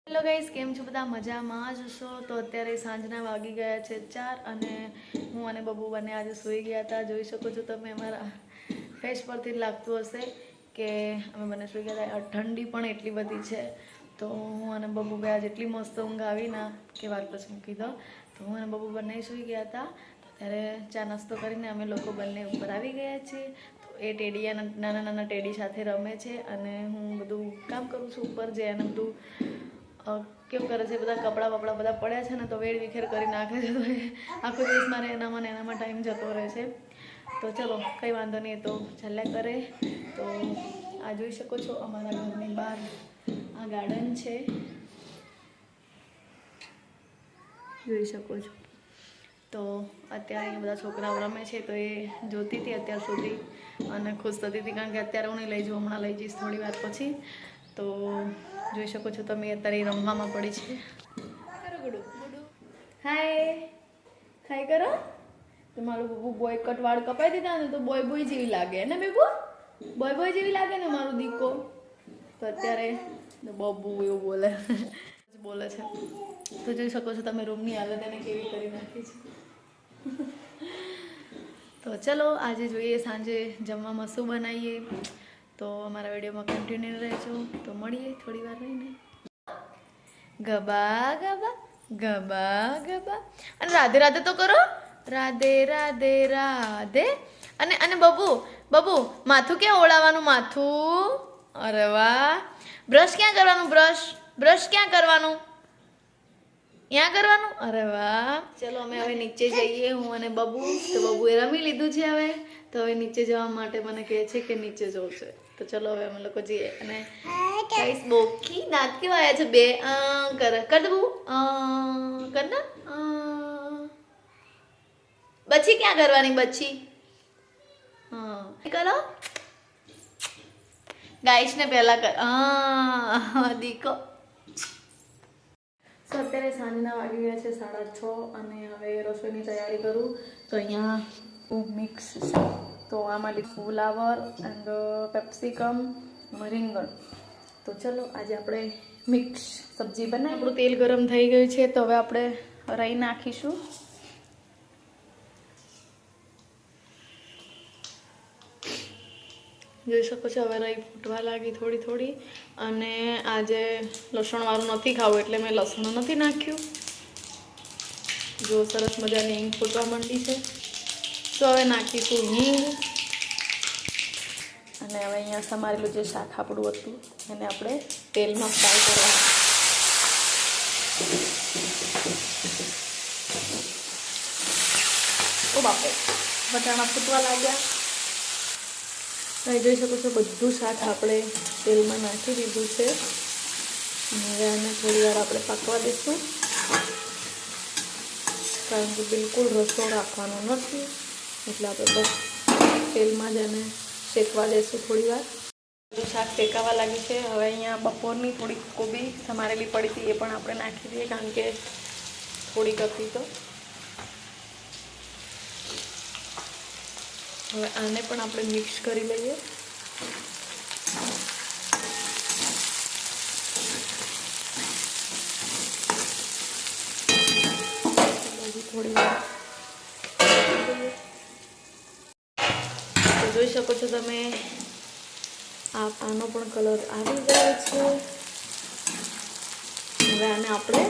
Hello guys, કેમ છો બધા? મજામાં જ છો? તો અત્યારે સાંજના વાગી ગયા છે 4 અને હું અને બબુ બંને આજે સૂઈ ગયા હતા. જોઈ શકો છો તમે, અમારા ફેસ પરથી લાગતું હશે કે અમે બંને સૂઈ ગયા હતા. ઠંડી પણ એટલી બધી છે તો હું અને બબુ બે આજે એટલી મસ્ત ઊંઘ આવી ના કે વાત પછી મૂકી દો. તો હું અને બબુ બંને સૂઈ ગયા હતા. ત્યારે ચા નાસ્તો કરીને અમે લોકો બંને ઉપર આવી ગયા છીએ. તો એ ટેડિયા નાના નાના ટેડી સાથે રમે છે અને હું બધું કામ કરું છું ઉપર જે અને બધું કેવું કરે છે, બધા કપડાં બપડા બધા પડ્યા છે ને તો વેડ વિખેર કરી નાખે છે. તો એ આખો દિવસ મારે એનામાં ટાઈમ જતો રહે છે. તો ચલો કંઈ વાંધો નહીં, તો ચાલ્યા કરે. તો આ જોઈ શકો છો અમારા ઘરની બહાર આ ગાર્ડન છે, જોઈ શકો છો. તો અત્યારે અહીંયા બધા છોકરાઓ રમે છે તો એ જોતી હતી અત્યાર સુધી અને ખુશ થતી હતી, કારણ કે અત્યારે હું નહીં લઈ જાઉં, હમણાં લઈ જઈશ થોડી વાર પછી. તો જોઈ શકો છો તમે, અત્યારે રમવામાં પડી છે. કરો ગુડુ ગુડુ, હાય હાય કરો. તો મારું બબુ બોય કટ વાળ કપાઈ દીધા ને તો બોય બોય જેવી લાગે ને બેબુ, બોય બોય જેવી લાગે ને મારું દીકો. તો અત્યારે બબુ એવું બોલે છે. તો જોઈ શકો છો તમે રૂમની હાલત એને કેવી કરી નાખી છે. તો ચલો આજે જોઈએ સાંજે જમવામાં શું બનાવીએ. તો અમારા વિડીયોમાં કન્ટિન્યુ રહેજો. તો મળીએ થોડી વાર રહીને. ગબા ગબા ગબા ગબા અને રાધે રાધે તો કરો. રાધે રાધે રાધે. અને બબુ બબુ માથું ક્યાં ઓળાવાનું? માથું, અરે વાહ. બ્રશ ક્યાં કરવાનું? બ્રશ ક્યાં કરવાનું? ત્યાં કરવાનું. અરે વાહ. ચલો અમે હવે નીચે જઈએ, હું અને બબુ. તો બબુએ રમી લીધું છે હવે. તો હવે નીચે જવા માટે મને કહે છે કે નીચે જવું છે. તો ચલો હવે અમે લોકો જઈએ. અને ગાઈસ બોકી દાંત કેવા આવ્યા છે? બે કર દે બબુ, કર ને. બચ્ચી ક્યાં કરવાની? બચ્ચી કરો. ગાઈસ ને પહેલા કર. દીકો. તો અત્યારે સાંજના વાગી ગયા છે 6:30 અને હવે રસોઈની તૈયારી કરું. તો અહીંયા મિક્સ છે. તો આમાં ફુલાવર એન્ડ પેપ્સિકમ, રીંગણ. તો ચલો આજે આપણે મિક્સ સબ્જી બનાવીએ. આપણું તેલ ગરમ થઈ ગયું છે તો હવે આપણે રાઈ નાખીશું. જોઈ શકો છો હવે રાઈ ફૂટવા લાગી થોડી થોડી. અને આજે લસણવાળું નથી ખાવું એટલે મેં લસણ નથી નાખ્યું. જો સરસ મજાની હિંગ ફૂટવા માંડી છે. તો હવે નાખીશું હિંગ. અને હવે અહીંયા સમારેલું જે શાક આપણું હતું એને આપણે તેલમાં ફ્રાય કરવાનું. ઓ બાપરે, વટાણા ફૂટવા લાગ્યા. જોઈ શકો છો બધું શાક આપણે તેલમાં નાખી દીધું છે. હવે આને થોડી વાર આપણે પાકવા દઈશું, કારણ કે બિલકુલ રસો રાખવાનો નથી. એટલે આપણે બસ તેલમાં જ એને શેકવા દઈશું થોડી વાર. બધું શાક શેકાવા લાગી છે. હવે અહીંયા બપોરની થોડીક કોબી સમારેલી પડી હતી એ પણ આપણે નાખી દઈએ, કારણ કે થોડીક હતી. તો હવે આને પણ આપણે મિક્સ કરી લઈએ. થોડી વાર તો જોઈ શકો છો તમે, આનો પણ કલર આવી ગયો છે. હવે આને આપણે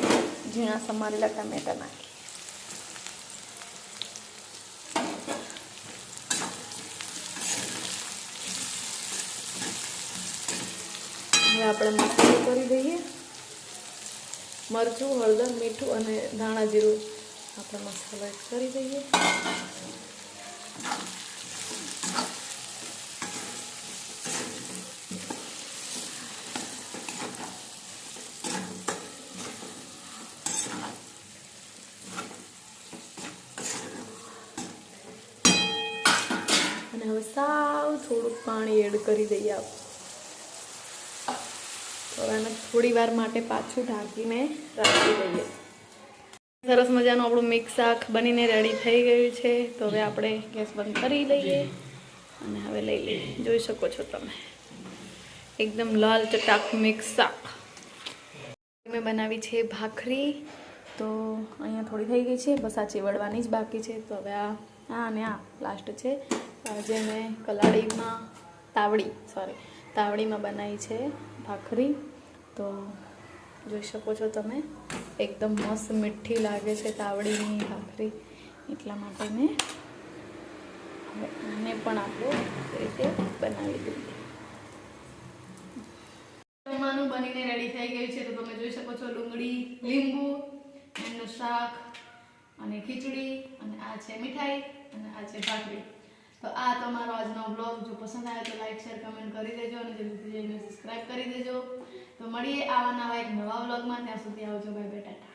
ઝીણા સમારેલા ટામેટા નાખીએ. હવે આપણે મસાલો કરી દઈએ. મરચું, હળદર, મીઠું અને ધાણા જીરું આપણે મસાલો એડ કરી દઈએ. અને હવે સાવ થોડુંક પાણી એડ કરી દઈએ આપણે. તો આને થોડી વાર માટે પાછું ઢાંકીને રાખી દઈએ. સરસ મજાનું આપણું મિક્સ શાક બનીને રેડી થઈ ગયું છે. તો હવે આપણે ગેસ બંધ કરી લઈએ અને હવે લઈ લઈએ. જોઈ શકો છો તમે, એકદમ લાલ ચટાક મિક્સ શાક. મેં બનાવી છે ભાખરી, તો અહીંયા થોડી થઈ ગઈ છે, બસ આ ચેવડવાની જ બાકી છે. તો હવે આ અને આ લાસ્ટ છે. આજે મેં તાવડીમાં બનાવી છે ભાખરી. તો જોઈ શકો છો તમે, એકદમ મસ્ત મીઠી લાગે છે તાવડીની ભાખરી, એટલા માટે મેં હવે આને પણ આપણે રીતે બનાવી દઈએ. જમવાનું બનીને રેડી થઈ ગયું છે. તો તમે જોઈ શકો છો ડુંગળી, લીંબુ, એનું શાક અને ખીચડી, અને આ છે મીઠાઈ, અને આ છે ભાખરી. તો આ તમારો આજનો બ્લોગ. જો પસંદ આવે તો લાઈક, શેર, કમેન્ટ કરી દેજો, અને જલ્દીથી જઈને સબસ્ક્રાઈબ કરી દેજો. તો મળીએ આવા નવા એક નવા બ્લોગમાં. ત્યાં સુધી આવજો, બાય બાય, ટાટા.